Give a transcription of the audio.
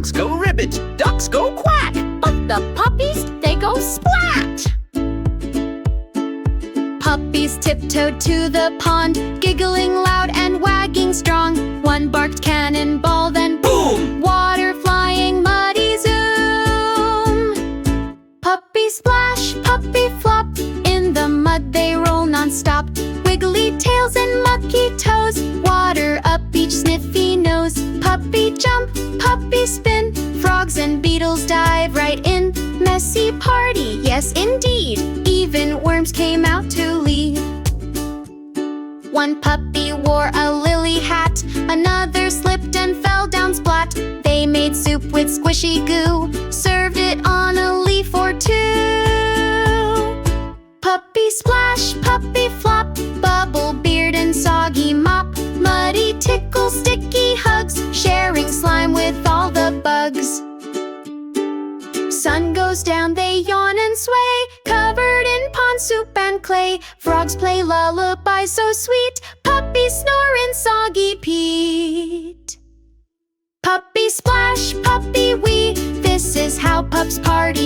Frogs go ribbit, ducks go quack, but the puppies, they go splat! Puppies tiptoed to the pond, giggling loud and wagging strong. One barked cannonball, then boom! Water flying, muddy zoom. Puppy splash, puppy flop, in the mud they roll non-stop. Wiggly tails and mucky toes, water up each sniffy nose. Puppy jump, puppy spin, frogs and beetles dive right in. Messy party, yes indeed, even worms came out to leave. One puppy wore a lily hat, another slipped and fell down splat. They made soup with squishy goo, served it on a leaf or two. Puppy splash, puppy flop, bubble beard and soggy mop. Muddy tickle, sticky hugs, sharing slime with all the bugs. Sun goes down, they yawn and sway, covered in pond soup and clay. Frogs play lullabies so sweet, puppies snore in soggy peat. Puppy splash, puppy wee, this is how pups party.